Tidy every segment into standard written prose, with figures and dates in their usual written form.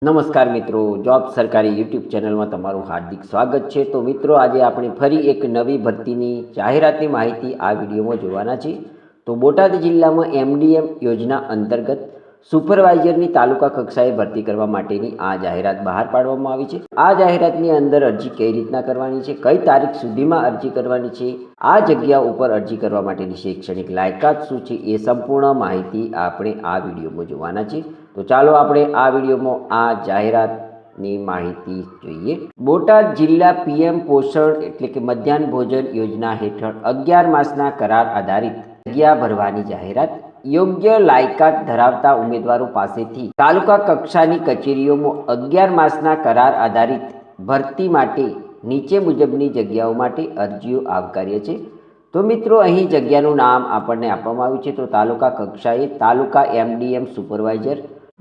નમસ્કાર મિત્રો, જોબ સરકારી યુટ્યુબ ચેનલમાં તમારું હાર્દિક સ્વાગત છે। તો મિત્રો, આજે આપણે ફરી એક નવી ભરતીની જાહેરાતની માહિતી આ વિડીયોમાં જોવાના છીએ। તો બોટાદ જિલ્લામાં એમડીએમ યોજના અંતર્ગત સુપરવાઇઝરની તાલુકા કક્ષાએ ભરતી કરવા માટેની આ જાહેરાત બહાર પાડવામાં આવી છે। આ જાહેરાતની અંદર અરજી કઈ રીતના કરવાની છે, કઈ તારીખ સુધીમાં અરજી કરવાની છે, આ જગ્યા ઉપર અરજી કરવા માટેની શૈક્ષણિક લાયકાત શું છે, એ સંપૂર્ણ માહિતી આપણે આ વિડીયોમાં જોવાના છીએ। તો ચાલો આપણે આ વિડીયોમાં આ જાહેરાતની માહિતી જોઈએ। બોટાદ જિલ્લા પીએમ પોષણ એટલે કે મધ્યાહન ભોજન યોજના હેઠળ 11 માસના કરાર આધારિત જગ્યા ભરવાની જાહેરાત। યોગ્ય લાયકાત ધરાવતા ઉમેદવારો પાસેથી તાલુકા કક્ષાની કચેરીઓમાં 11 માસના કરાર આધારિત ભરતી માટે નીચે મુજબની જગ્યાઓ માટે અરજીઓ આવકાર્ય છે। તો મિત્રો, અહીં જગ્યાનું નામ આપણને આપવામાં આવ્યું છે। તો તાલુકા કક્ષાએ તાલુકા એમડીએમ સુપરવાઇઝર,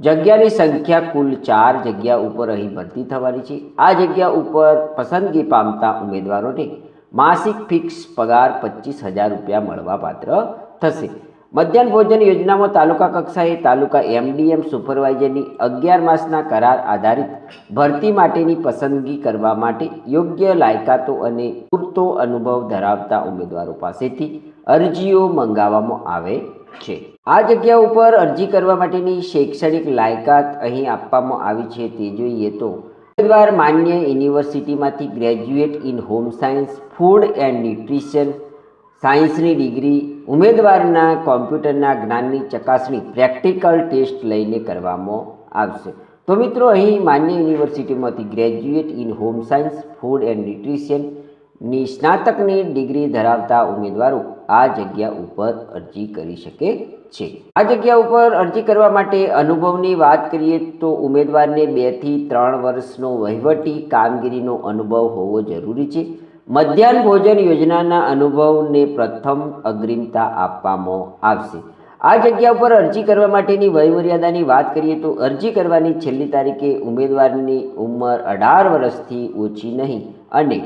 જગ્યાની સંખ્યા કુલ 4 જગ્યા ઉપર અહીં ભરતી થવાની છે। આ જગ્યા ઉપર પસંદગી પામતા ઉમેદવારોને માસિક ફિક્સ પગાર 25,000 રૂપિયા મળવા પાત્ર થશે। મધ્યાહન ભોજન યોજનામાં તાલુકા કક્ષાએ તાલુકા એમડીએમ સુપરવાઇઝરની 11 માસના કરાર આધારિત ભરતી માટેની પસંદગી કરવા માટે યોગ્ય લાયકાતો અને પૂરતો અનુભવ ધરાવતા ઉમેદવારો પાસેથી અરજીઓ મંગાવવામાં આવે છે। આ જગ્યા ઉપર અરજી કરવા માટેની શૈક્ષણિક લાયકાત અહીં આપવામાં આવી છે તે જોઈએ તો ઉમેદવાર માન્ય યુનિવર્સિટીમાંથી graduate in home science, food and nutrition સાયન્સની ડિગ્રી, ઉમેદવારના કોમ્પ્યુટરના જ્ઞાનની ચકાસણી પ્રેક્ટિકલ ટેસ્ટ લઈને કરવામાં આવશે। તો મિત્રો, અહીં માન્ય યુનિવર્સિટીમાંથી graduate in home science, food and ન્યુટ્રિશનની સ્નાતકની ડિગ્રી ધરાવતા ઉમેદવારો આ જગ્યા ઉપર અરજી કરી શકે છે। આ જગ્યા ઉપર અરજી કરવા માટે અનુભવની વાત કરીએ તો ઉમેદવારને 2 થી 3 વર્ષનો વહીવટી કામગીરીનો અનુભવ હોવો જરૂરી છે। મધ્યાહન ભોજન યોજનાના અનુભવને પ્રથમ અગ્રિમતા આપવામાં આવશે। આ જગ્યા ઉપર અરજી કરવા માટેની વયમર્યાદાની વાત કરીએ તો અરજી કરવાની છેલ્લી તારીખે ઉમેદવારની ઉંમર 18 વર્ષથી ઓછી નહીં અને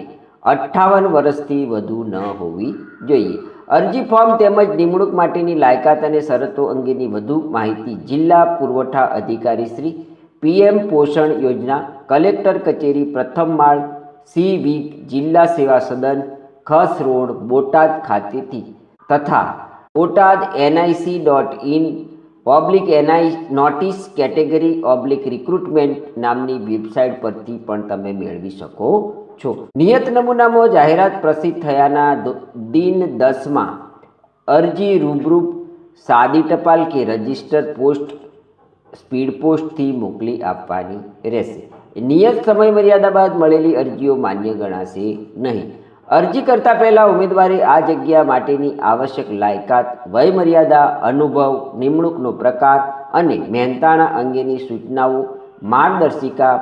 58 વર્ષથી વધુ ન હોવી જોઈએ। અરજી ફોર્મ તેમજ નિમણૂક માટેની લાયકાત અને શરતો અંગેની વધુ માહિતી જિલ્લા પુરવઠા અધિકારી શ્રી, પીએમ પોષણ યોજના, કલેક્ટર કચેરી, પ્રથમ માળ, સી વીક, જિલ્લા સેવા સદન, ખસ રોડ, બોટાદ ખાતેથી તથા Botad nic.in /NI notice category /recruitment નામની વેબસાઇટ પરથી પણ તમે મેળવી શકો છો। નિયત નમૂનામાં જાહેરાત પ્રસિદ્ધ થયાના દિન 10માં અરજી રૂબરૂ, સાદી ટપાલ કે રજિસ્ટર પોસ્ટ, સ્પીડ પોસ્ટથી મોકલી આપવાની રહેશે। નિયત સમય મર્યાદા બાદ મળેલી અરજીઓ માન્ય ગણાશે નહીં। અરજી કરતા પહેલા ઉમેદવારે આ જગ્યા માટેની આવશ્યક લાયકાત, વયમર્યાદા, અનુભવ, નિમણૂકનો પ્રકાર અને મહેનતાણા અંગેની સૂચનાઓ માર્ગદર્શિકા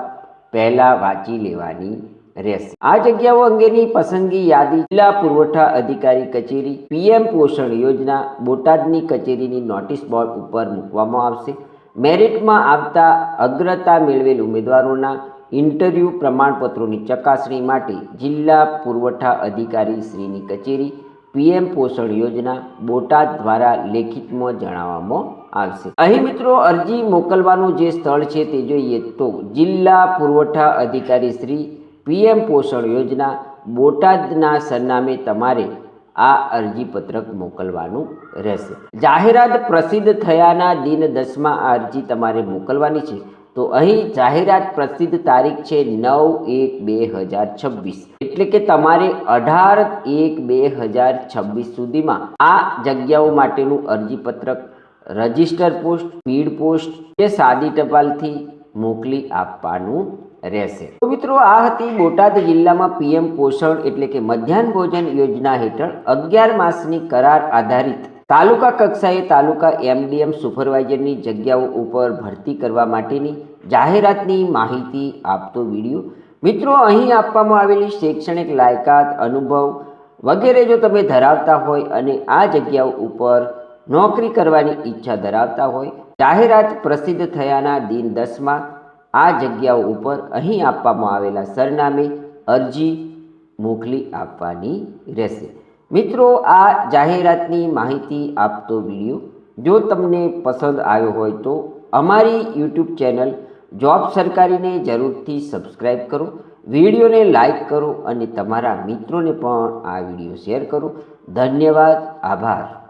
પહેલા વાંચી લેવાની રહેશે। આ જગ્યાઓ અંગેની પસંદગી યાદી જિલ્લા પુરવઠા અધિકારી કચેરી, પીએમ પોષણ યોજના, બોટાદની કચેરીની નોટિસ બોર્ડ ઉપર મૂકવામાં આવશે। મેરિટમાં આવતા અગ્રતા મેળવેલ ઉમેદવારોના ઇન્ટરવ્યૂ પ્રમાણપત્રોની ચકાસણી માટે જિલ્લા પુરવઠા અધિકારી શ્રીની કચેરી, પીએમ પોષણ યોજના, બોટાદ દ્વારા લેખિતમાં જણાવવામાં આવશે। અહીં મિત્રો, અરજી મોકલવાનું જે સ્થળ છે તે જોઈએ તો જિલ્લા પુરવઠા અધિકારી શ્રી, પીએમ પોષણ યોજના, બોટાદના સરનામે તમારે આ અરજીપત્રક મોકલવાનું રહેશે। જાહેરાત પ્રસિદ્ધ થયાના દિન 10માં આ અરજી તમારે મોકલવાની છે। તો અહીં જાહેરાત પ્રસિદ્ધ તારીખ છે 9/1/2026, એટલે કે તમારે 18/1/2026 સુધીમાં આ જગ્યાઓ માટેનું અરજીપત્રક રજિસ્ટર પોસ્ટ, સ્પીડ પોસ્ટ કે સાદી ટપાલથી મોકલી આપવાનું રહેશે। તો મિત્રો, આ હતી બોટાદ જિલ્લામાં પીએમ પોષણ એટલે કે મધ્યાહન ભોજન યોજના હેઠળ 11 માસની કરાર આધારિત તાલુકા કક્ષાએ તાલુકા એમડીએમ સુપરવાઇઝરની જગ્યાઓ ઉપર ભરતી કરવા માટેની જાહેરાતની માહિતી આપતો વિડીયો। મિત્રો, અહીં આપવામાં આવેલી શૈક્ષણિક લાયકાત, અનુભવ વગેરે જો તમે ધરાવતા હોય અને આ જગ્યાઓ ઉપર નોકરી કરવાની ઈચ્છા ધરાવતા હોય, જાહેરાત પ્રસિદ્ધ થયાના દિન 10માં આ જગ્યાઓ ઉપર અહીં આપવામાં આવેલા સરનામે અરજી મોકલી આપવાની રહેશે। મિત્રો, આ જાહેરાતની માહિતી આપતો વિડીયો જો તમને પસંદ આવ્યો હોય તો અમારી યુટ્યુબ ચેનલ જોબ સરકારીને જરૂરથી સબસ્ક્રાઈબ કરો, વિડીયોને લાઈક કરો અને તમારા મિત્રોને પણ આ વિડીયો શેર કરો. ધન્યવાદ, આભાર.